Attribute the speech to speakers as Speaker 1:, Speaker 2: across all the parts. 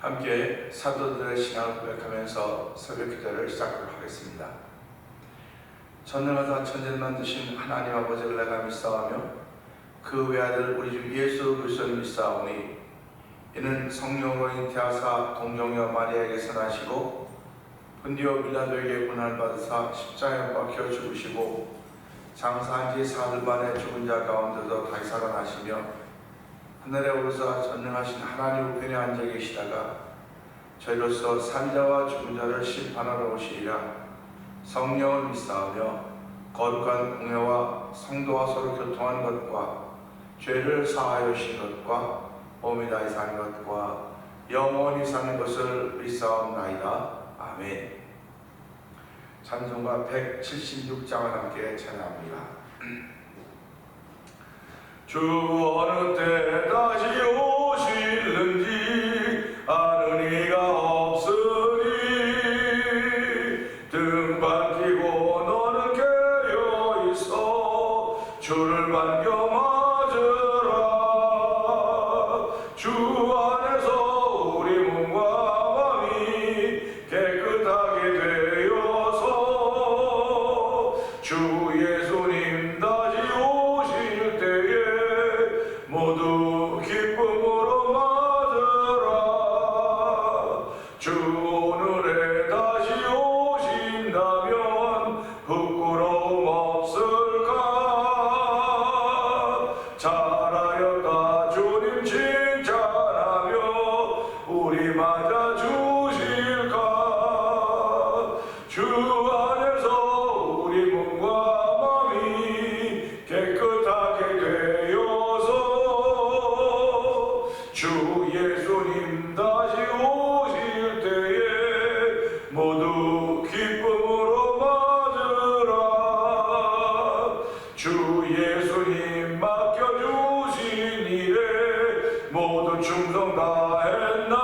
Speaker 1: 함께 사도들의 신앙을 고백하면서 새벽 기도를 시작하도록 하겠습니다. 전능하사 천지만 드신 하나님 아버지를 내가 믿사오며 그 외아들 우리 주 예수 그리스도를 믿사오니 이는 성령으로 잉태하사 동정녀 마리아에게서 나시고 본디오 빌라도에게 고난을 받으사 십자가에 못 박혀 죽으시고 장사한 지 사흘 만에 죽은 자 가운데서 다시 살아나시며 하늘에 오르사 전능하신 하나님 우편에 앉아 계시다가 저희로서 산자와 죽은 자를 심판하러 오시리라. 성령을 믿사오며 거룩한 공회와 성도와 서로 교통하는 것과 죄를 사하여 주신 것과 몸이 다히 사는 것과 영원히 사는 것을 믿사옵나이다. 아멘. 찬송가 176장을 함께 찬양합니다. 주 어느 때 다시 오실는지 아는 이가 없으니 등 반기고 너는 깨어 있어 주를 반겨 맞으라. 주 안에서 우리 몸과 마음이 깨끗하게 되어서 주 예수님 다시 오실 때에 모두 기쁨으로 맞으라. 주 오늘에 다시 오신다면 부끄러움 없을까. 잘하였다 주님 칭찬하며 우리 맞아 주실까. 주 안에서 우리 몸과 마음이 깨끗하게 되어서 주 예수님 다시 오실 때에 모두 기쁨으로 맞으라. 주 예수님 맡겨주신 일에 모두 충성 다했나.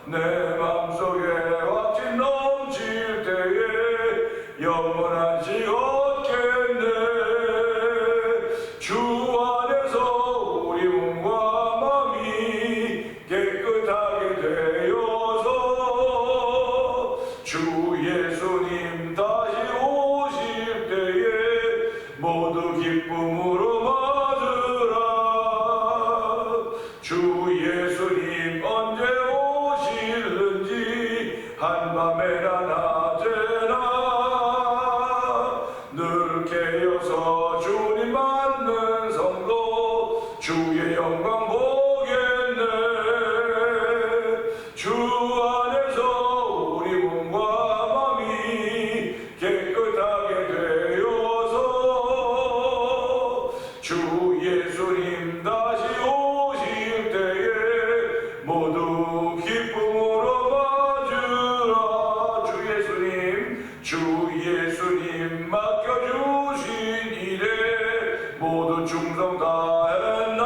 Speaker 1: 내 맘속에 확신 넘칠 때에 영원한 시 얻겠네. 주 안에서 우리 몸과 마음이 깨끗하게 되어서 주 예수님 다시 오실 때에 모두 기쁨으로 맞으라. 주 예수님 언제 오실는지 한밤에나 낮에나 늘 깨어서 주님 맞는 성도 주의 영광 보겠네. 주 안에서 우리 몸과 마음이 깨끗하게 되어서 주 예수님 다시 오실 때에 모두 기쁨으로 맞으라. 주 예수님 맡겨주신 일에 모두 충성 다했나.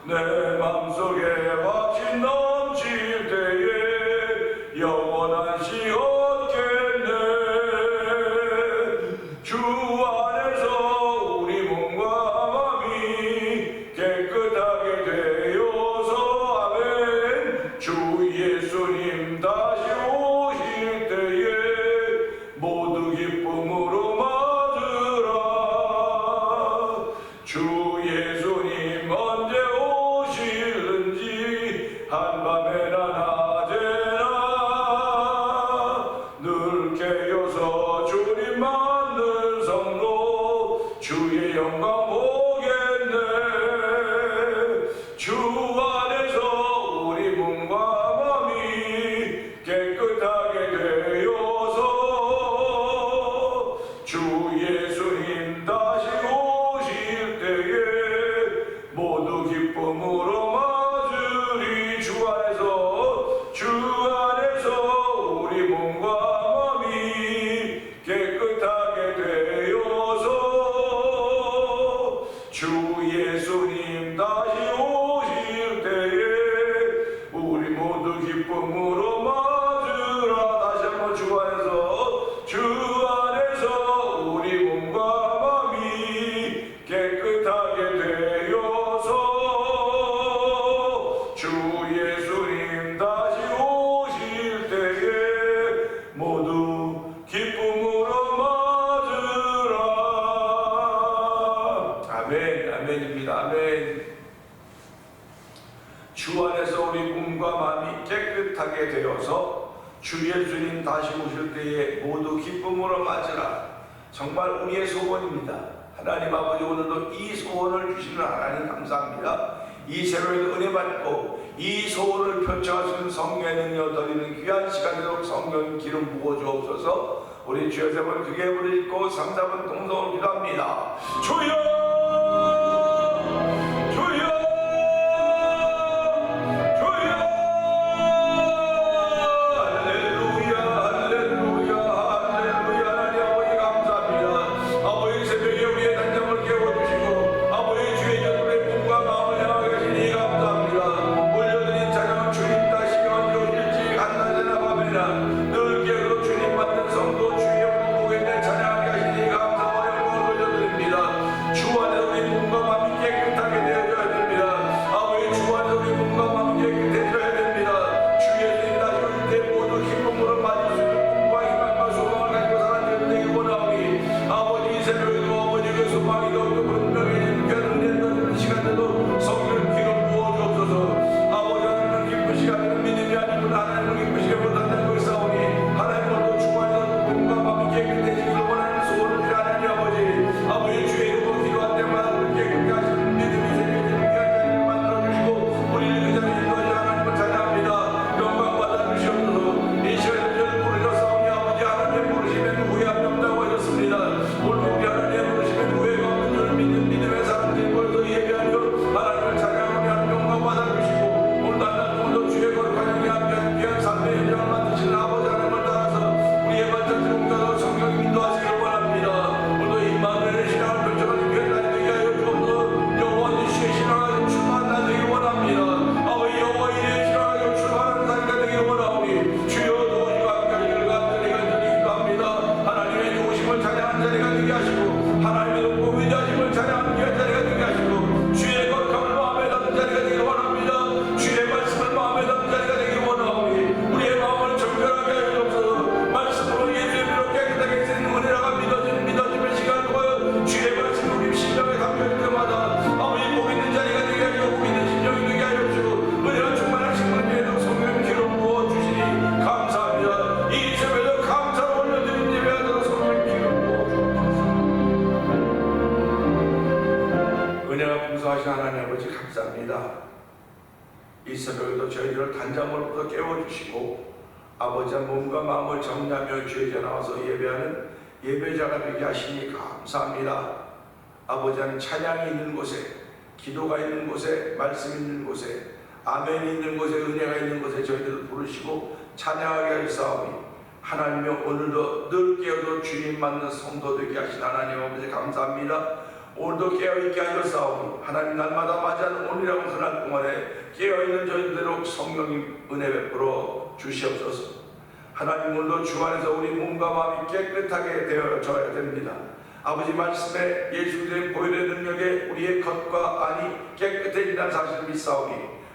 Speaker 1: 내 맘속에 확신 넘칠 때에 영원한 시 얻겠네. 주 안에서 우리 몸과 마음이 깨끗하게 되어서 아멘. 주 예수님 다시 오실 때에 모두 기쁨으로 맞으라. 주 예수님 언제 오실는지 한밤에나 낮에나 늘 깨어서 주님 맞는 성도 주의 영광 보겠네. 주 안에서 우리 몸과 마음이 깨끗하게 되어서 주 예수님 다시 오실 때에 모두 기쁨으로 맞으리. 주 안에서 우리 몸과 마음이 깨끗하게 되어서 주 예수님 다시 오실 주 안에서 우리 몸과 마음이 깨끗하게 되어서 주 예수님 다시 오실 때에 모두 기쁨으로 맞으라. 정말 우리의 소원입니다. 하나님 아버지, 오늘도 이 소원을 주시는 하나님 감사합니다. 이 새로운 은혜 받고 이 소원을 펼쳐가시는 성령의 능력 드리는 귀한 시간 되도록 성령 기름 부어 주옵소서. 우리 주여 세 번 크게 부르짖고 3, 4번 동성으로 기도합니다. 주여! 이 새벽에도 저희들을 단잠으로부터 깨워주시고 아버지의 몸과 마음을 정리하며 주의 전에 나와서 예배하는 예배자가 되게 하시니 감사합니다. 아버지는 찬양이 있는 곳에, 기도가 있는 곳에, 말씀 있는 곳에, 아멘이 있는 곳에, 은혜가 있는 곳에 저희들을 부르시고 찬양하게 하시사오니 하나님여, 오늘도 늘 깨어도 주님 맞는 성도 되게 하신 하나님 아버지 감사합니다. 오늘도 깨어있게 하셨사오니 하나님 날마다 맞이하는 오늘이라고 그날 동안에 깨어있는 저희들로 성령님 은혜 베풀어 주시옵소서. 하나님, 오늘도 주 안에서 우리 몸과 마음이 깨끗하게 되어져야 됩니다. 아버지 말씀에 예수 그리스도의 보혈의 능력에 우리의 겉과 안이 깨끗해진다는 사실을 믿사오니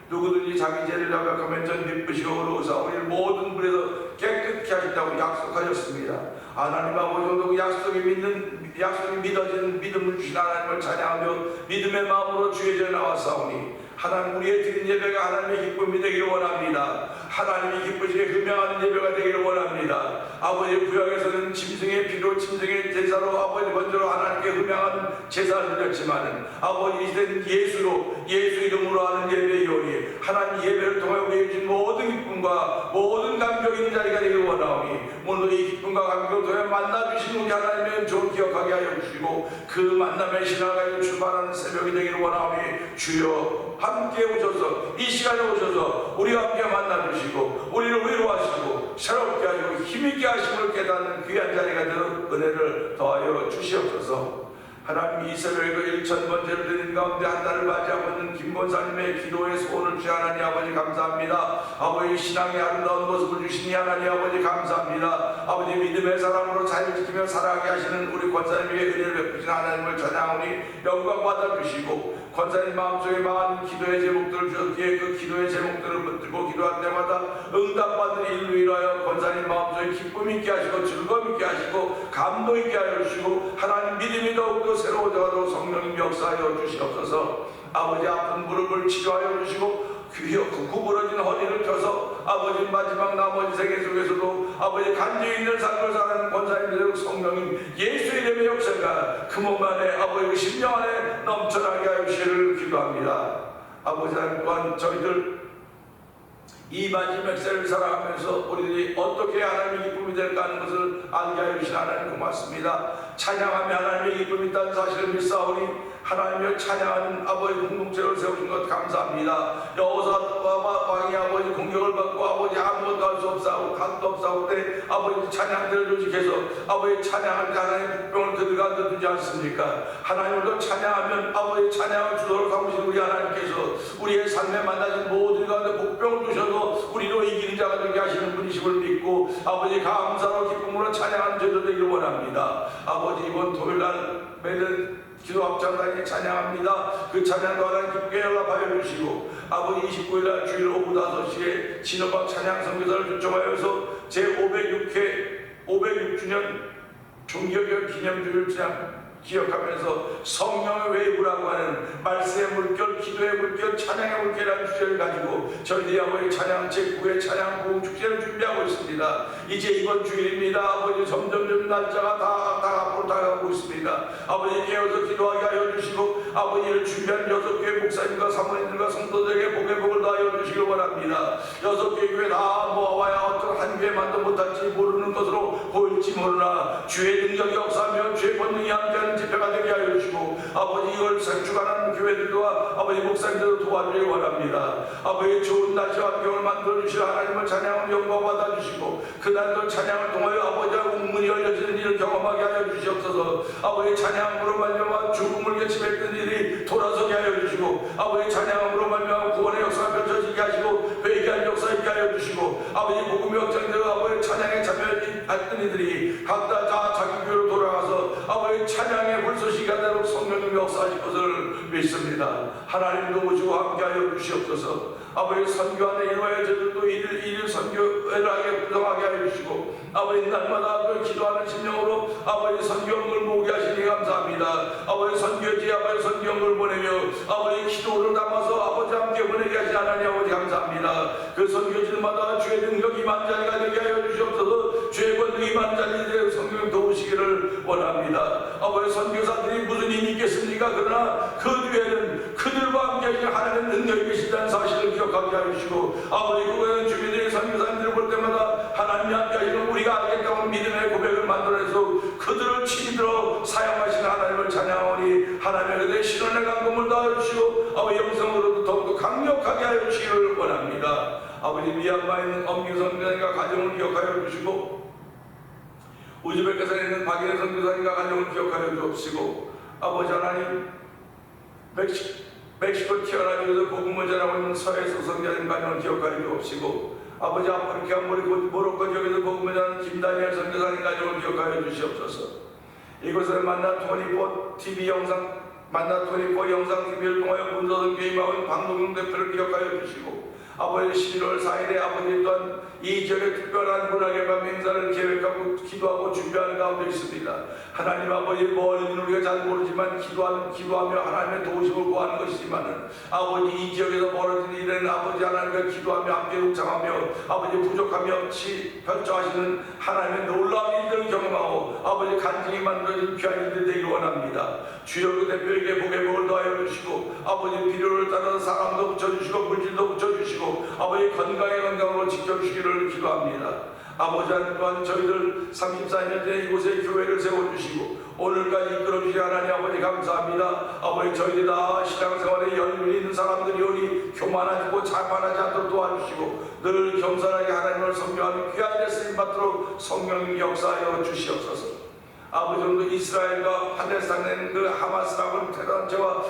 Speaker 1: 누구든지 자기 죄를 자백하면 전 기쁘시고 의로우사 우리를 모든 불에서 깨끗게 하신다고 약속하셨습니다. 하나님 아버지, 오늘도 그 약속이 믿어지는 믿음을 주신 하나님을 찬양하며 믿음의 마음으로 주의 전에 나왔사오니 하나님, 우리의 드린 예배가 하나님의 기쁨이 되기를 원합니다. 하나님이 기쁘시게 흠양하는 예배가 되기를 원합니다. 아버지, 구약에서는 짐승의 피로, 짐승의 제사로 아버지 먼저로 하나님께 흠양하는 제사를 드렸지만 아버지 이제는 예수로, 예수 이름으로 하는 예배이오니 하나님 예배를 통하여 우리에게 주신 모든 기쁨과 모든 감격이 있는 자리가 되기를 원하오니 오늘 이 기쁨과 감격을 통해 만나주신 우리 하나님의 은총을 기억하게 하여 주시고 그 만남의 신앙을 출발하는 새벽이 되기를 원하오니 주여 함께 오셔서 이 시간에 오셔서 우리와 함께 만나주시고 우리를 위로하시고 새롭게 하시고 힘있게 하심을 깨닫는 귀한 자리가 되는 은혜를 더하여 주시옵소서. 하나님, 이 새벽에 1000번째를 드린 가운데 한 달을 맞이하고 있는 김본사님의 기도의 소원을 주신 하나님 아버지 감사합니다. 아버지, 신앙의 아름다운 모습을 주시니 하나님 아버지 감사합니다. 아버지, 믿음의 사람으로 잘 지키며 살아가게 하시는 우리 권사님에게 은혜를 베푸신 하나님을 찬양하오니 영광 받아주시고 권사님 마음속에 많은 기도의 제목들을 주셨기에 그 기도의 제목들을 붙들고 기도할 때마다 응답받은 일로 인하여 권사님 마음속에 기쁨 있게 하시고 즐거움 있게 하시고 감동 있게 하여 주시고 하나님 믿음이 더욱더 새로워져가도록 성령님 역사하여 주시옵소서. 아버지, 아픈 무릎을 치료하여 주시고 구부러진 허리를 펴서 아버지 마지막 나머지 생애 속에서도 아버지 간증 있는 삶을 사는 권사님들 성령님 예수 이름의 역사가 그 몸 안에 아버지 심령 안에 넘쳐나게 하여 주시기를 기도합니다. 아버지 하나님 또한 저희들 이 마지막 생을 살아가면서 우리들이 어떻게 하나님의 기쁨이 될까 하는 것을 알게 하여 주신 하나님 고맙습니다. 찬양하며 하나님의 기쁨이 있다는 사실을 믿사오니 하나님을 찬양하는 아버지 공동체를 세우신 것 감사합니다. 여호사와 왕이 아버지 공격을 받고 아버지 아무것도 할 수 없사오고 각도 없사올 때 아버지 찬양들을 조직해서 아버지 찬양할 때 하나님의 국병을 그들 가운데 두지 않습니까? 하나님을 찬양하면 아버지 찬양을 주도록 하신 우리 하나님께서 우리의 삶에 만나신 모든 가운데 복병을 두셔도 우리로 이기는 자가 되게 하시는 분이심을 믿고 아버지 감사로 기쁨으로 찬양하는 저도 되기를 원합니다. 아버지 이번 토요일날 매일 기도 합창단에 찬양합니다. 그 찬양도 하나님 기쁘게 연락하여 주시고 아버지 29일날 주일 오후 5시에 진호박 찬양 선교사를 초청하여서 제506회 506주년 종교개혁 기념주일 기억하면서 성령의 웨이브라고 하는 말씀의 물결, 기도의 물결, 찬양의 물결이라는 주제를 가지고 저희들이 아버지 찬양 제9회 찬양 부흥 축제를 준비하고 있습니다. 이제 이번 주일입니다. 아버지 점점점 날짜가 다 앞으로 다가가고 있습니다. 아버지 깨어서 기도하게 하여 주시고 아버지를 준비한 6교회 목사님과 사모님들과 성도들에게 복의 복을 다하여 주시길 원합니다. 6교회 교회 다 모아와야 어떤 한 교회만도 못할지 모르는 것으로 보일지 모르나 주의 능력이 역사하며 주의 본능이 함께하는 집회가 되게 하여 주시고 아버지 이걸 주관하는 교회들과 아버지 목사님들도 도와주길 원합니다. 아버지 좋은 날씨와 환경을 만들어 주실 하나님을 찬양을 영광 받아 주시고 그날도 찬양을 통하여 아버지와 문이 열려지는 일을 경험하게 하여 주시옵소서. 아버지 찬양으로 말미암아 죽음을 개침했던 일이 돌아서게 하여 주시고 아버지 찬양으로 말미암아 구원의 역사가 펼쳐지게 하시고 회개할 역사 있게 하여 주시고 아버지 복음의 확장되어 아버지 찬양에 참여했던 이들이 각자 자기 교회로 돌아가서 아버지 찬양의 불쏘시가 되도록 성령님이 역사하실 것을 믿습니다. 하나님도 오시고 함께하여 주시옵소서. 아버지 선교 안에 일하여 저들도 일일 선교를 하게 부정하게 하여 주시고 아버지 날마다 그 기도하는 심령으로 아버지 선교를 모으게 하시니 감사합니다. 아버지 선교지 아버지 선교를 보내며 아버지 기도를 담아서 아버지 함께 보내게 하시 하나님 아버지 감사합니다. 그 선교지마다 주의 능력이 만자리가 되게 하여 주시옵소서. 주의 권능이 만자리에 성령 도우시기를 원합니다. 아버지 선교사들이 무슨 힘이 있겠습니까? 그러나 그 뒤에는 그들과 함께 하시는 하나님의 능력이 계시다는 사실을 기억하게 하여 주시고 아버지 그거는 주민들의 선교사님들을 볼 때마다 하나님이 함께 하시는 우리가 알겠다고 믿음의 고백을 만들어내서 그들을 친히들어 사용하시는 하나님을 찬양하오니 하나님의 그들의 신원의 강금을 다하여주시고 아버지 영성으로도 더욱더 강력하게 하여 주시기를 원합니다. 아버지 미얀마에 있는 엄규 선교사님과 가정을 기억하여 주시고 우즈베키스탄에 있는 박인혜 선교사님과 가정을 기억하여 주옵시고 아버지 하나님 멕시코 티아라주에서 복음을 전하고 있는 서해수 선교사님 가정을 기억하여 주옵시고 아버지 아프리카 모로코 지역에서 복음을 전하는 김다니엘 선교사님 가정을 기억하여 주시옵소서. 이곳을 만나 토니포 TV 영상 TV를 통하여 문서선 교임하고 방송용 대표를 기억하여 주시고 아버지 11월 4일에 아버지 또한 이 지역에 특별한 문화의 밤 행사를 계획하고 기도하고 준비하는 가운데 있습니다. 하나님 아버지 멀리는 우리가 잘 모르지만 기도하며 하나님의 도우심을 구하는 것이지만은 아버지 이 지역에서 벌어진 일에는 아버지 하나님과 기도하며 함께 묵상하며 아버지 부족함이 없이 펼쳐하시는 하나님의 놀라운 일들을 경험하고 아버지 간증이 만들어진 귀한 일들이 되길 원합니다. 주여 그 대표에게 복의 복을 더하여 주시고 아버지 필요를 따라서 사람도 붙여주시고 물질도 붙여주시고 아버지 건강으로 지켜주시기를 기도합니다. 아버지 하나님 또한 저희들 34년 전에 이곳에 교회를 세워주시고 오늘까지 이끌어주신 하나님 아버지 감사합니다. 아버지 저희들 다 신앙생활에 연륜이 있는 사람들이오니 교만하고 자만하지 않도록 도와주시고 늘 겸손하게 하나님을 섬겨하는 귀한 데 쓰임받도록 성령님 역사하여 주시옵소서. 아버지 오늘도 이스라엘과 팔레스타인의 그 하마스라고 테러단체와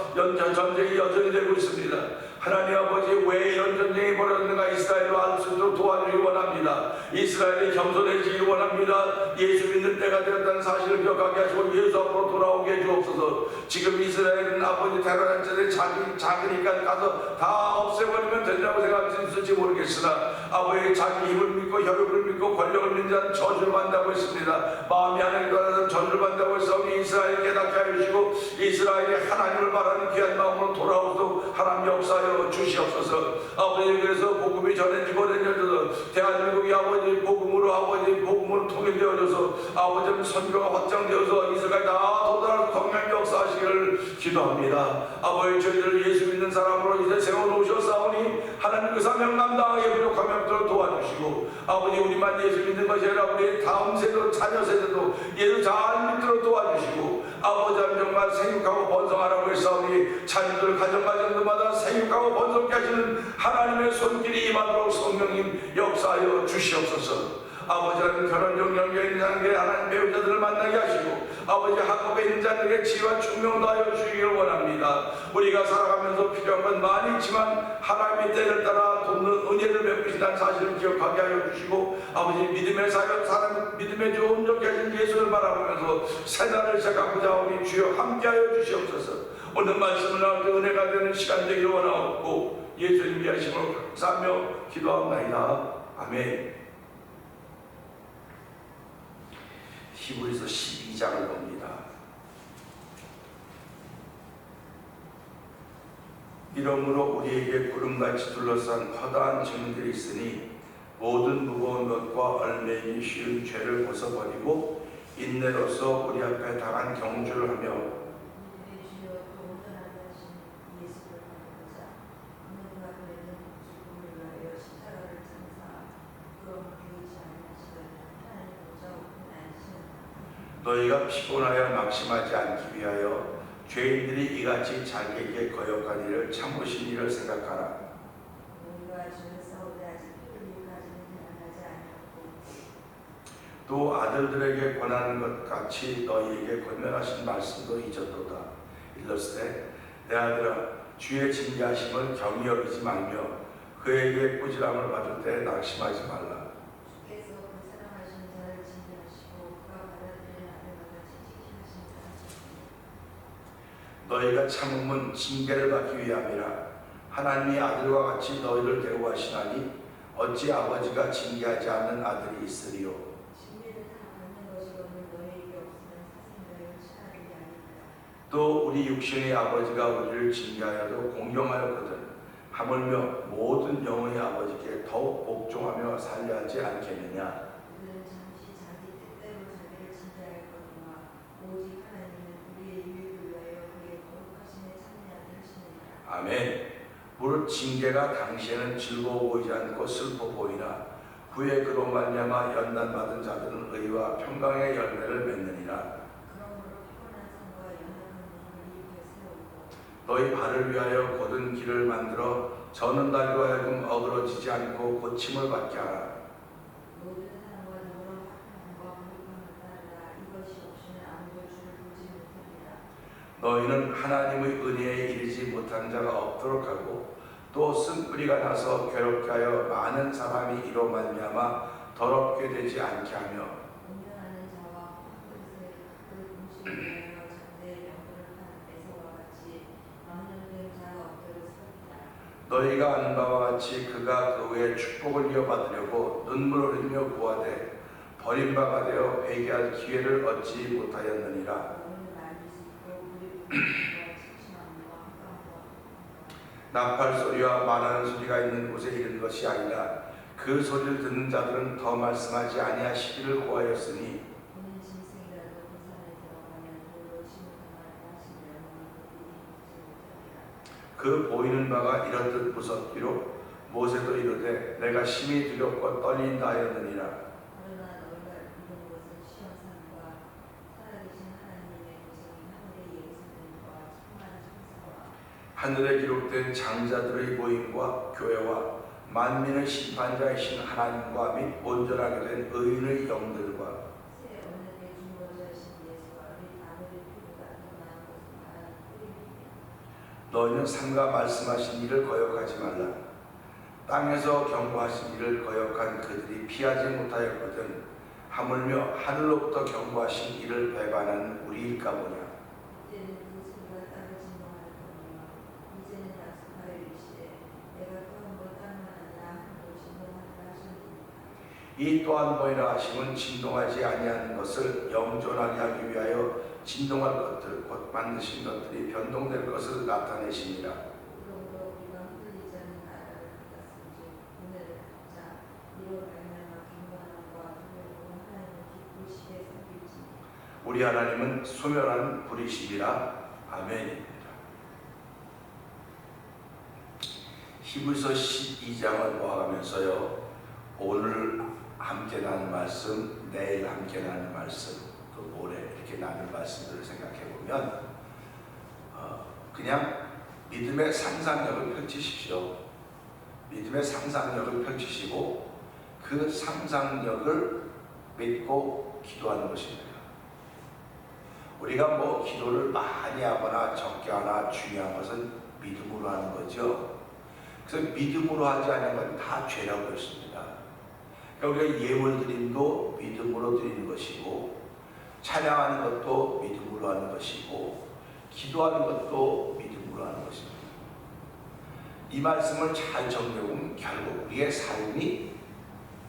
Speaker 1: 전쟁이 여전히 되고 있습니다. 하나님 아버지 왜 이런 전쟁이 벌어졌는가 이스라엘로 알 수 있도록 도와주기 원합니다. 이스라엘이 겸손해지기를 원합니다. 예수 믿는 때가 되었다는 사실을 기억하게 하시고 예수 앞으로 돌아오게 해주옵소서. 지금 이스라엘은 아버지 테러단체들이 작으니까 가서 다 없애버리면 된다고 생각할 수 있을지 모르겠으나 아버지 자기 힘을 믿고 혈육을 믿고 권력을 믿는 자는 저주를 받는다고 했습니다. 마음이 하나님 따라서 저주를 받는다고 해서 이스라엘 깨닫게 하여 주시고 이스라엘이 하나님을 바라는 귀한 마음으로 돌아오도록 하나님 역사하여 주시옵소서. 아버지 그래서 복음이 전해지고 전해져서 대한민국이 아버지 복음으로 아버지 복음으로 통일되어져서 아버지 선교가 확장되어서 이스라엘 다 도달할 광명 역사하시기를 기도합니다. 아버지 저희들 예수 믿는 사람으로 이제 세워놓으셨사오니 하나님 그 사명 감당하게 부족하면 도와주시고 아버지 우리만 예수 믿는 것이 아니라 우리 다음 세대도 자녀 세대도 예수 잘 믿도록 도와주시고 아버지 정말 생육하고 번성하라고 했사오니 자녀들 가정마다 생육하고 번성케 하시는 하나님의 손길이 임하도록 성령님 역사하여 주시옵소서. 아버지는 결혼적 연계에 있는 자들에게 하나님 배우자들을 만나게 하시고 아버지 학업에 있는 자들에게 지혜와 충명도 하여 주시기를 원합니다. 우리가 살아가면서 필요한 건 많이 있지만 하나님의 때를 따라 돕는 은혜를 베푸신다는 사실을 기억하게 하여 주시고 아버지 믿음의 사역 사람 믿음의 좋은 적게 하신 예수를 바라보면서 새날을 시작하고자 하오니 주여 함께하여 주시옵소서. 오늘 말씀을 나올 때 은혜가 되는 시간 되기를 원하옵고 예수님 위하심으로 감사하며 기도합나이다. 아멘. 히브리서 12장을 봅니다. 이러므로 우리에게 구름같이 둘러싼 커다란 증들이 있으니 모든 무거운 것과 얼매기 쉬운 죄를 벗어버리고 인내로서 우리 앞에 당한 경주를 하며 너희가 피곤하여 낙심하지 않기 위하여 죄인들이 이같이 자기에게 거역한 일을 참으신 일을 생각하라. 또 아들들에게 권하는 것 같이 너희에게 권면하신 말씀도 잊었도다. 일렀으되 내 아들아 주의 징계하심을 경히 여기지 말며 그에게 꾸지람을 받을 때 낙심하지 말라. 너희가 참음은 징계를 받기 위함이라. 하나님이 아들과 같이 너희를 대우하시나니 어찌 아버지가 징계하지 않는 아들이 있으리요. 또 우리 육신의 아버지가 우리를 징계하여도 공경하였거든 하물며 모든 영의 아버지께 더욱 복종하며 살려하지 않겠느냐. 아멘. 무릇 징계가 당시에는 즐거워 보이지 않고 슬퍼 보이나 후에 그로 말미암아 연단받은 자들은 의와 평강의 열매를 맺느니라. 너희 발을 위하여 곧은 길을 만들어 저는 날로 하여금 어그러지지 않고 고침을 받게 하라. 너희는 하나님의 은혜에 이르지 못한 자가 없도록 하고 또 쓴뿌리가 나서 괴롭게 하여 많은 사람이 이로 말미암아 더럽게 되지 않게 하며 너희가 아는 바와 같이 그가 그 후에 축복을 이어받으려고 눈물을 흘리며 구하되 버림받아 되어 회개할 기회를 얻지 못하였느니라. 나팔 소리와 말하는 소리가 있는 곳에 이른 것이 아니라 그 소리를 듣는 자들은 더 말씀하지 아니하시기를 구하였으니 그 보이는 바가 이렇듯 무섭기로 모세도 이르되 내가 심히 두렵고 떨린다 하였느니라. 하늘에 기록된 장자들의 모임과 교회와 만민의 심판자이신 하나님과 및 온전하게 된 의인의 영들과 너희는 삼가 말씀하신 일을 거역하지 말라. 땅에서 경고하신 일을 거역한 그들이 피하지 못하였거든 하물며 하늘로부터 경고하신 일을 배반한 우리일까 보냐. 이 또한 뭐이라 하심은 진동하지 아니하는 것을 영존하게 하기 위하여 진동할 것들 곧 만드신 것들이 변동될 것을 나타내십니다. 우리 하나님은 소멸하는 불이시니라. 아멘입니다. 히브리서 12장을 보아가면서요, 오늘 함께 나눌 말씀, 내일 함께 나눌 말씀, 또 모레 이렇게 나눌 말씀들을 생각해 보면 그냥 믿음의 상상력을 펼치십시오. 믿음의 상상력을 펼치시고 그 상상력을 믿고 기도하는 것입니다. 우리가 뭐 기도를 많이 하거나 적게 하나 중요한 것은 믿음으로 하는 거죠. 그래서 믿음으로 하지 않는 건 다 죄라고 했습니다. 그러니까 우리가 예물 드림도 믿음으로 드리는 것이고, 찬양하는 것도 믿음으로 하는 것이고, 기도하는 것도 믿음으로 하는 것입니다. 이 말씀을 잘 정리해보면 결국 우리의 삶이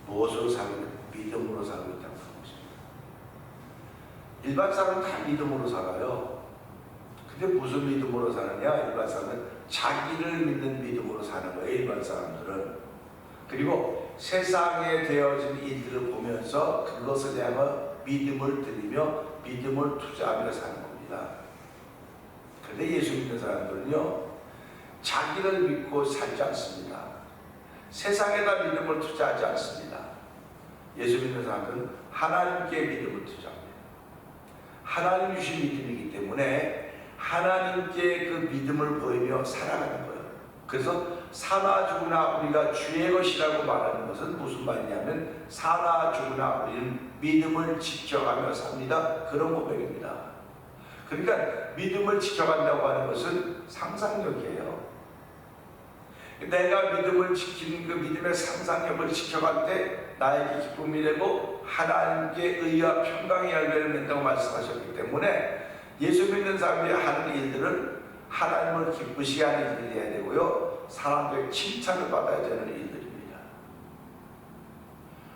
Speaker 1: 무엇으로 살고 있는, 믿음으로 살고 있다는 것입니다. 일반 사람은 다 믿음으로 살아요. 근데 무슨 믿음으로 사느냐? 일반 사람은 자기를 믿는 믿음으로 사는 거예요, 일반 사람들은. 그리고 세상에 되어진 일들을 보면서 그것에 대한 믿음을 드리며 믿음을 투자하며 사는 겁니다. 그런데 예수 믿는 사람들은요, 자기를 믿고 살지 않습니다. 세상에다 믿음을 투자하지 않습니다. 예수 믿는 사람들은 하나님께 믿음을 투자합니다. 하나님 주신 믿음이기 때문에 하나님께 그 믿음을 보이며 살아가는 거예요. 그래서 사나 죽으나 우리가 주의 것이라고 말하는 것은 무슨 말이냐면, 사나 죽으나 우리는 믿음을 지켜가며 삽니다, 그런 고백입니다. 그러니까 믿음을 지켜간다고 하는 것은 상상력이에요. 내가 믿음을 지키는 그 믿음의 상상력을 지켜갈 때 나에게 기쁨이 되고 하나님께 의와 평강의 열매를 맺는다고 말씀하셨기 때문에 예수 믿는 사람이 하는 일들은 하나님을 기쁘시게 하는 일이 해야 되고요, 사람들의 칭찬을 받아야 되는 일들입니다.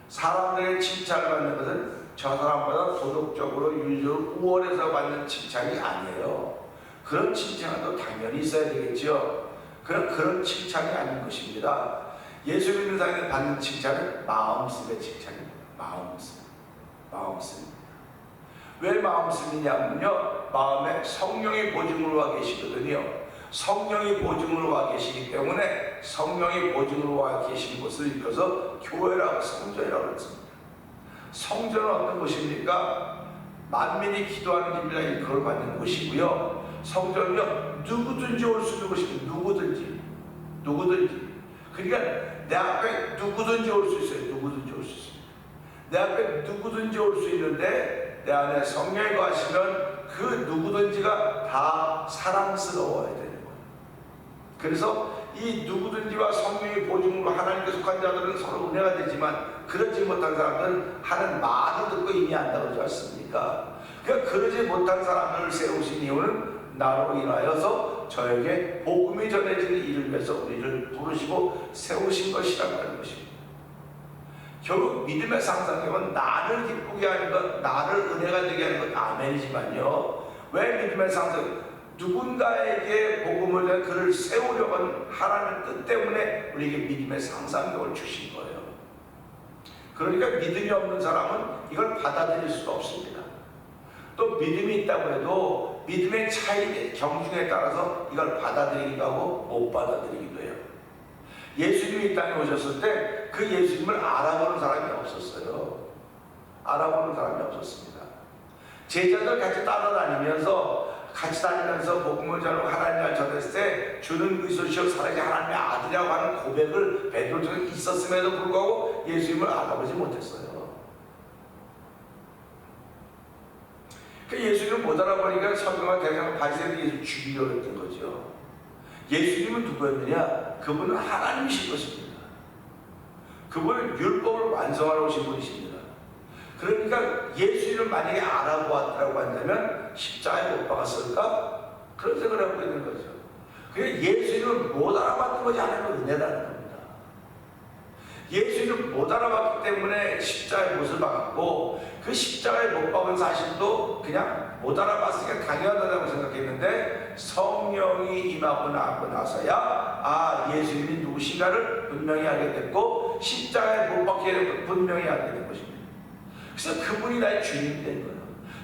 Speaker 1: 사람들의 칭찬을 받는 것은 저 사람보다 도덕적으로 윤리적으로 우월해서 받는 칭찬이 아니에요. 그런 칭찬도 당연히 있어야 되겠죠. 그런 칭찬이 아닌 것입니다. 예수 믿는 사람이 받는 칭찬은 마음씀의 칭찬입니다. 마음씀. 왜 마음씀이냐면요, 마음에 성령이 보증으로 와 계시거든요. 성령이 보증으로 와 계시기 때문에 성령이 보증으로 와 계신 것을 일컬어서 교회라고, 성전이라고 그랬습니다. 성전은 어떤 것입니까? 만민이 기도하는 집이라 일컬어 받는 곳이고요, 성전은요, 누구든지 올 수 있는 곳입니다. 누구든지. 그러니까 내 앞에 누구든지 올 수 있어요. 내 앞에 누구든지 올 수 있는데 내 안에 성령이 거하시면 그 누구든지가 다 사랑스러워야 되는 거예요. 그래서 이 누구든지와 성령의 보증으로 하나님께 속한 자들은 서로 은혜가 되지만, 그러지 못한 사람들은 하는 말을 듣고 이미 안다고 그러지 않습니까? 그러니까 그러지 못한 사람들을 세우신 이유는 나로 인하여서 저에게 복음이 전해지는 일을 위해서 우리를 부르시고 세우신 것이라고 하는 것입니다. 결국 믿음의 상상력은 나를 기쁘게 하는 것, 나를 은혜가 되게 하는 것, 아멘이지만요, 왜 믿음의 상상력? 누군가에게 복음을 내 그를 세우려고 하는 하나님의 뜻 때문에 우리에게 믿음의 상상력을 주신 거예요. 그러니까 믿음이 없는 사람은 이걸 받아들일 수가 없습니다. 또 믿음이 있다고 해도 믿음의 차이, 경중에 따라서 이걸 받아들이기도 하고 못 받아들이기도 해요. 예수님이 이 땅에 오셨을 때 그 예수님을 알아보는 사람이 없었어요. 알아보는 사람이 없었습니다. 제자들 같이 따라다니면서 복음을 전하고 하나님을 전했을 때 주는 그리스도시요 살아계신 하나님의 아들이라고 하는 고백을 베드로 중에 있었음에도 불구하고 예수님을 알아보지 못했어요. 그 예수님을 못 알아보니까 서기관과 대제사장 바리새인들이 예수를 죽이려고 했던 거죠. 예수님은 누구였느냐? 그분은 하나님이신 것입니다. 그분은 율법을 완성하러 오신 분이십니다. 그러니까 예수님을 만약에 알아보았다고 한다면 십자가에 못 박았을까? 그런 생각을 하고 있는 거죠. 그러니까 예수님을 못 알아봤던 것이 하나님의 은혜라는 겁니다. 예수님을 못 알아봤기 때문에 십자가에 못을 박았고, 그 십자가에 못 박은 사실도 그냥 못 알아봤으니까 당연하다고 생각했는데, 성령이 임하고 나서야 예수님이 누구신가를 분명히 알게 됐고, 십자가에 못 박게 되고 분명히 알게 된 것입니다. 그래서 그분이 나의 주인이 된 거예요.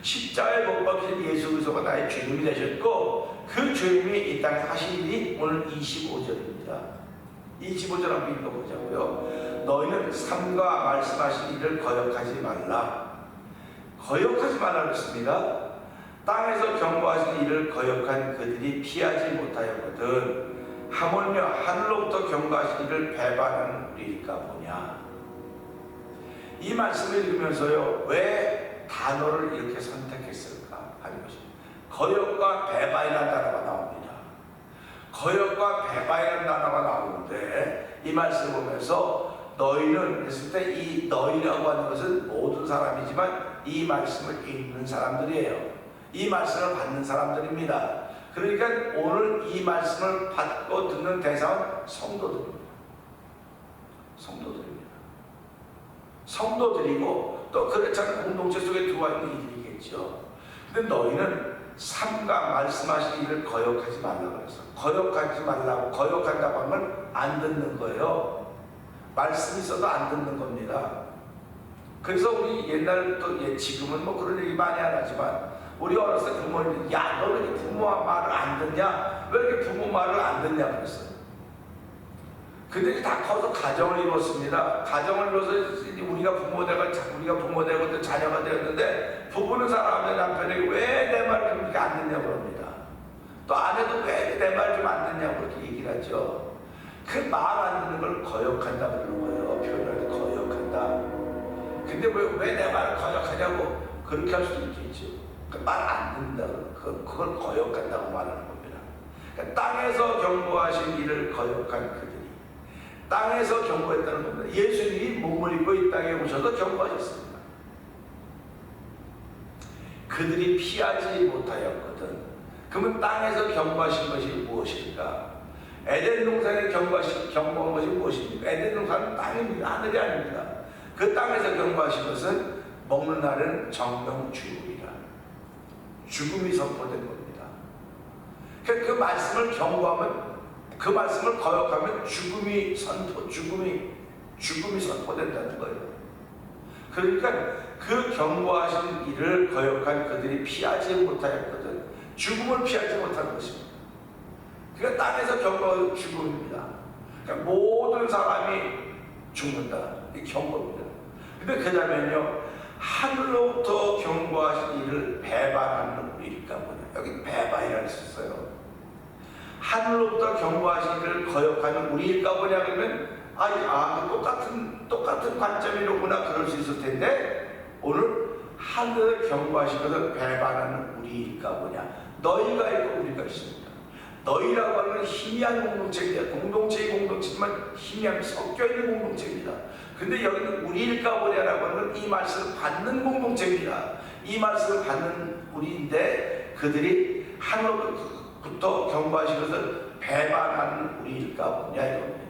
Speaker 1: 십자가에 못 박힌 예수 그리스도가 나의 주님이 되셨고 그 주님이 이 땅에 하신 일이 오늘 25절입니다. 25절 한번 읽어보자고요. 너희는 삶과 말씀하신 일을 거역하지 말라. 거역하지 말라 그랬습니다. 땅에서 경고하신 일을 거역한 그들이 피하지 못하였거든 하물며 하늘로부터 경고하신 일을 배반하는 우리일까 보냐. 이 말씀을 읽으면서요, 왜 단어를 이렇게 선택했을까 하는 것입니다. 거역과 배반이라는 단어가 나옵니다. 거역과 배반이라는 단어가 나오는데 이 말씀을 보면서 너희는 했을 때 이 너희라고 하는 것은 모든 사람이지만 이 말씀을 읽는 사람들이에요. 이 말씀을 받는 사람들입니다. 그러니까 오늘 이 말씀을 받고 듣는 대상은 성도들입니다. 성도들입니다. 성도들이고 또 그렇지 않은 공동체 속에 들어와 있는 이들이겠죠. 근데 너희는 삶과 말씀하신 일을 거역하지 말라고 그랬어. 거역하지 말라고. 거역한다고 하면 안 듣는 거예요. 말씀이 있어도 안 듣는 겁니다. 그래서 우리 옛날부터 지금은 뭐 그런 얘기 많이 안 하지만 우리 어렸을 때 부모님이 야, 너 왜 이렇게 부모 말을 안 듣냐? 왜 이렇게 부모 말을 안 듣냐 그랬어요. 근데 다 커서 가정을 이뤘습니다. 가정을 이뤄서 우리가 부모 되고 또 자녀가 되었는데 부부는 사랑하면 남편에게 왜 내 말을 그렇게 안 듣냐고 그럽니다. 또 아내도 왜 내 말 좀 안 듣냐고 그렇게 얘기를 하죠. 그 말 안 듣는 걸 거역한다 그러는 거예요. 표현할 때 거역한다. 근데 왜 내 말을 거역하냐고 그렇게 할 수도 있겠죠. 그 말 안 듣는다. 그걸 거역한다고 말하는 겁니다. 그러니까 땅에서 경고하신 일을 거역한 그들이 땅에서 경고했다는 겁니다. 예수님이 몸을 입고 이 땅에 오셔서 경고하셨습니다. 그들이 피하지 못하였거든. 그러면 땅에서 경고하신 것이 무엇일까? 에덴 동산에 경고한 것이 무엇입니까? 에덴 동산은 땅입니다. 하늘이 아닙니다. 그 땅에서 경고하신 것은 먹는 날은 정령 죽음이라. 죽음이 선포된 겁니다. 그 말씀을 경고하면, 그 말씀을 거역하면 죽음이 선포된다는 거예요. 그러니까 그 경고하신 일을 거역한 그들이 피하지 못하였거든. 죽음을 피하지 못하는 것입니다. 그러니까 땅에서 경고하는 죽음입니다. 그러니까 모든 사람이 죽는다. 이 경고입니다. 근데 그 다음에는요, 하늘로부터 경고하신 일을 배반하는 우리일까 보냐. 여기 배반이라고 썼어요. 하늘로부터 경고하신 일을 거역하는 우리일까 보냐 그러면 똑같은 관점이로구나 그럴 수 있을 텐데 오늘 하늘을 경고하신 것을 배반하는 우리일까 보냐. 너희가 있고 우리가 있습니다. 너희라고 하는 희미한 공동체입니다. 공동체지만 희미함이 섞여있는 공동체입니다. 근데 여기는 우리일까 보냐라고 하는 이 말씀을 받는 공동체입니다. 이 말씀을 받는 우리인데 그들이 하늘로부터 경고하신 것을 배반하는 우리일까 보냐 이겁니다.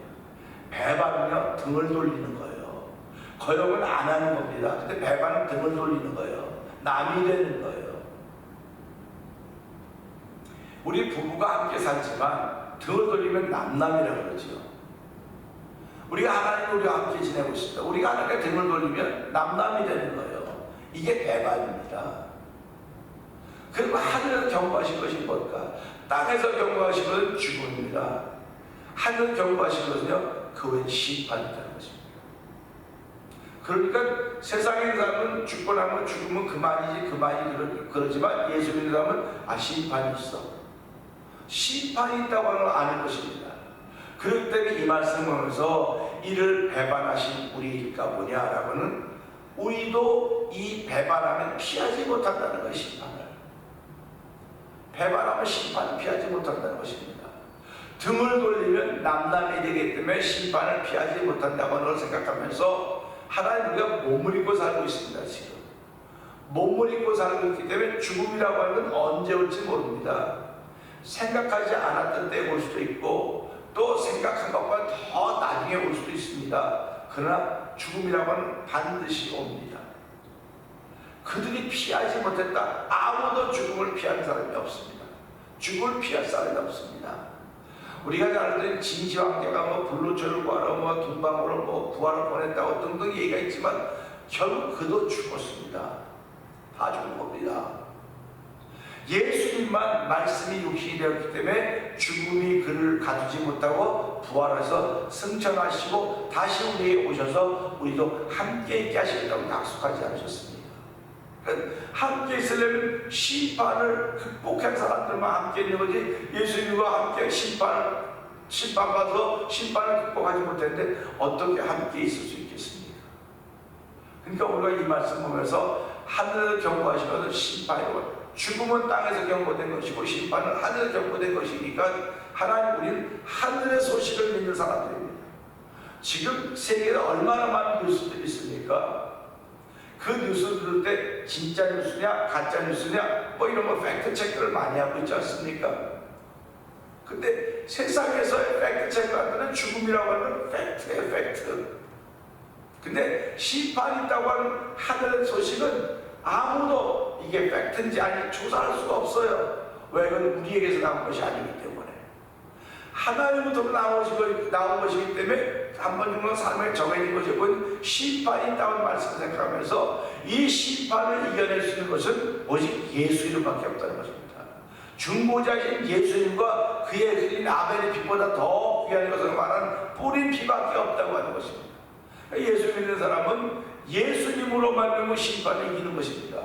Speaker 1: 배반은요 등을 돌리는 거예요. 거역은 안 하는 겁니다. 근데 배반은 등을 돌리는 거예요. 남이 되는 거예요. 우리 부부가 함께 살지만 등을 돌리면 남남이라고 그러죠. 우리가 하나님과 함께 지내고 있습니다. 우리가 하나님께 등을 돌리면 남남이 되는 거예요. 이게 배반입니다. 그리고 하늘에서 경고하신 것이 뭘까? 땅에서 경고하신 것은 죽음입니다. 하늘 경고하신 것은요, 그 외엔 심판이라는 것입니다. 그러니까 세상에 있는 사람은 죽고 나면 죽으면 그만이지 그러지만 예수 믿는 사람은 심판이 있어. 심판이 있다고 아는 것입니다. 그렇기 때문에 이 말씀을 보면서 이를 배반하신 우리일까 보냐라고는 우리도 이 배반하면 피하지 못한다는 것이 심판을. 배반하면 심판을 피하지 못한다는 것입니다. 등을 돌리면 남남이 되기 때문에 심판을 피하지 못한다고 하는 걸 생각하면서 하나님 우리가 몸을 입고 살고 있습니다. 지금 몸을 입고 살고 있기 때문에 죽음이라고 하는 건 언제 올지 모릅니다. 생각하지 않았던 때에 올 수도 있고 또 생각한 것보다 더 나중에 올 수도 있습니다. 그러나 죽음이라고 하는 반드시 옵니다. 그들이 피하지 못했다. 아무도 죽음을 피하는 사람이 없습니다. 죽음을 피할 사람이 없습니다. 우리가 잘 알던 진시황제가 불로초를 구하러 동방으로 구하러 보냈다고 등등 얘기가 있지만 결국 그도 죽었습니다. 다 죽는 겁니다. 예수님만 말씀이 육신이 되었기 때문에 죽음이 그를 가두지 못하고 부활해서 승천하시고 다시 우리에게 오셔서 우리도 함께 있게 하시겠다고 약속하지 않으셨습니까? 함께 있으려면 심판을 극복한 사람들만 함께 있는 거지, 예수님과 함께 심판받아서 심판을 극복하지 못했는데 어떻게 함께 있을 수 있겠습니까? 그러니까 우리가 이 말씀 보면서 하늘을 경고하시면서 심판이고, 죽음은 땅에서 경고된 것이고 심판은 하늘에서 경고된 것이니까 하나님, 우리는 하늘의 소식을 믿는 사람들입니다. 지금 세계에 얼마나 많은 뉴스들이 있습니까? 그 뉴스 들을 때 진짜 뉴스냐 가짜 뉴스냐 뭐 이런 거 팩트 체크를 많이 하고 있지 않습니까? 근데 세상에서의 팩트 체크할 때는 죽음이라고 하는 팩트예요, 팩트. 근데 심판이 있다고 하는 하늘의 소식은 아무도 이게 팩트인지 아닌지 조사할 수가 없어요. 왜? 그건 우리에게서 나온 것이 아니기 때문에. 하나님부터 나온 것이기 때문에 한 번 죽는 삶에 정해진 것이, 그건 심판이 있다는 말씀을 생각하면서 이 심판을 이겨낼 수 있는 것은 오직 예수 이름밖에 없다는 것입니다. 중보자이신 예수님과 그의 흘린 아벨의 피보다 더 귀한 것을 말하는 뿌린 피밖에 없다고 하는 것입니다. 예수 믿는 사람은 예수님으로 말미암아 심판을 이기는 것입니다.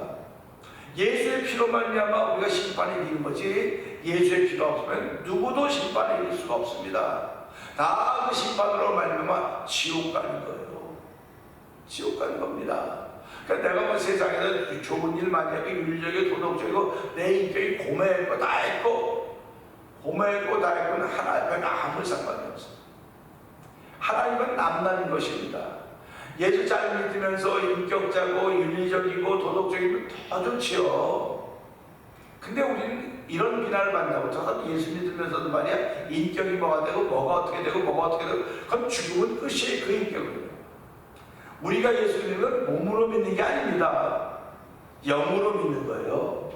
Speaker 1: 예수의 피로 말미암아 우리가 심판을 이기는 거지, 예수의 피가 없으면 누구도 심판을 이길 수가 없습니다. 다 그 심판으로 말미암아 지옥 가는 거예요. 지옥 가는 겁니다. 그러니까 내가 뭐 세상에서 좋은 일 많이 하고 윤리적이고 도덕적이고 내 인격이 고매했고 다 했고, 고매했고 다 했고는 하나님 앞에는 아무 상관이 없어요. 하나님은 남나는 것입니다. 예수 잘 믿으면서 인격자고 윤리적이고 도덕적이면 더 좋지요. 근데 우리는 이런 비난을 받는다고 저 예수 믿으면서도 말이야, 인격이 뭐가 되고 뭐가 어떻게 되고 뭐가 어떻게 되고, 그럼 죽음은 끝이에요. 그 인격은. 우리가 예수 믿는 건 몸으로 믿는 게 아닙니다. 영으로 믿는 거예요.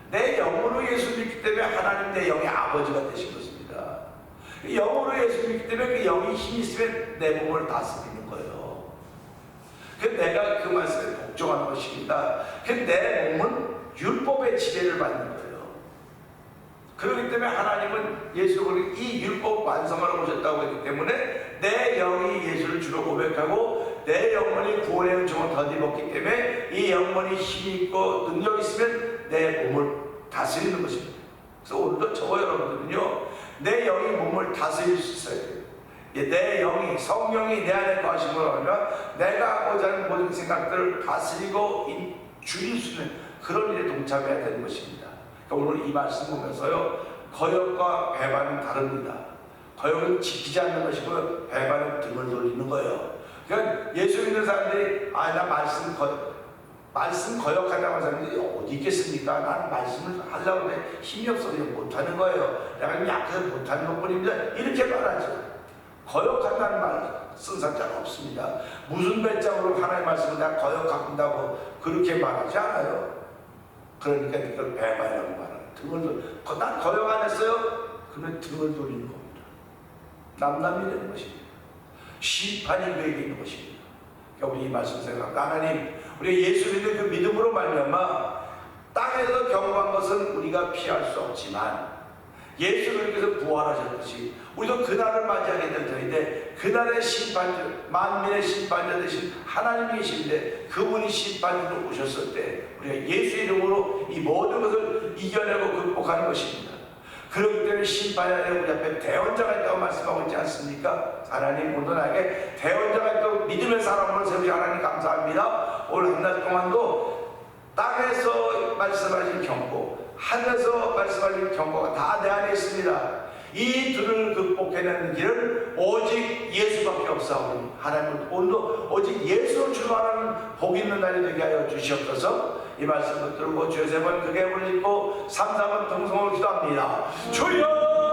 Speaker 1: 내 영으로 예수 믿기 때문에 하나님 내 영의 아버지가 되신 것입니다. 영으로 예수 믿기 때문에 그 영이 힘이 있으면 내 몸을 다스리는 거예요. 내가 그 말씀에 복종하는 것입니다. 내 몸은 율법의 지배를 받는 거예요. 그렇기 때문에 하나님은 예수를 이 율법 완성하러 오셨다고 했기 때문에 내 영이 예수를 주로 고백하고 내 영혼이 구원의 은총을 덧입었기 때문에 이 영혼이 힘이 있고 능력이 있으면 내 몸을 다스리는 것입니다. 그래서 오늘도 저와 여러분들은요, 내 영이 몸을 다스릴 수 있어야 돼요. 내 영이, 성령이 내 안에 거하심으로 하면 내가 하고자 하는 모든 생각들을 다스리고 줄일 수 있는 그런 일에 동참해야 되는 것입니다. 그러니까 오늘 이 말씀 보면서요, 거역과 배반은 다릅니다. 거역은 지키지 않는 것이고 배반은 등을 돌리는 거예요. 그러니까 예수 믿는 사람들이 나 말씀 거역한다고 하는 사람들이 어디 있겠습니까? 나는 말씀을 하려고 해 힘이 없어서 못하는 거예요. 내가 약해서 못하는 것뿐입니다. 이렇게 말하죠. 거역한다는 말 쓴 사자가 없습니다. 무슨 배짱으로 하나님의 말씀을 내가 거역한다고 그렇게 말하지 않아요. 그러니까 이걸 배반이라고 말하는, 난 거역 안 했어요? 그러면 등을 돌리는 겁니다. 남남이 되는 것입니다. 심판이 그에게 있는 것입니다. 그러니까 우리 이 말씀 생각합니다. 하나님, 우리 예수 믿는 그 믿음으로 말미암아 땅에서 경험한 것은 우리가 피할 수 없지만 예수님께서 부활하셨듯이 우리도 그날을 맞이하게 될 터인데, 그날의 심판자, 만민의 심판자 되신 하나님이 계신데 그분이 심판으로 오셨을 때 우리가 예수 이름으로 이 모든 것을 이겨내고 극복하는 것입니다. 그렇기 때문에 심판이 아니라 우리 앞에 대언자가 있다고 말씀하고 있지 않습니까? 하나님, 오늘 나에게 대언자가 있다고 믿음의 사람으로 세우시 하나님 감사합니다. 오늘 한 달 동안도 땅에서 말씀하신 경고, 하늘에서 말씀하신 경고가 다 내 안에 있습니다. 이 둘을 극복해내는 길은 오직 예수밖에 없사오니 하나님, 오늘도 오직 예수를 주관하는 복 있는 날이 되게 하여 주시옵소서. 이 말씀을 들고 주여 세 번 크게 부르짖고 3, 4번 동성으로 기도합니다. 주여!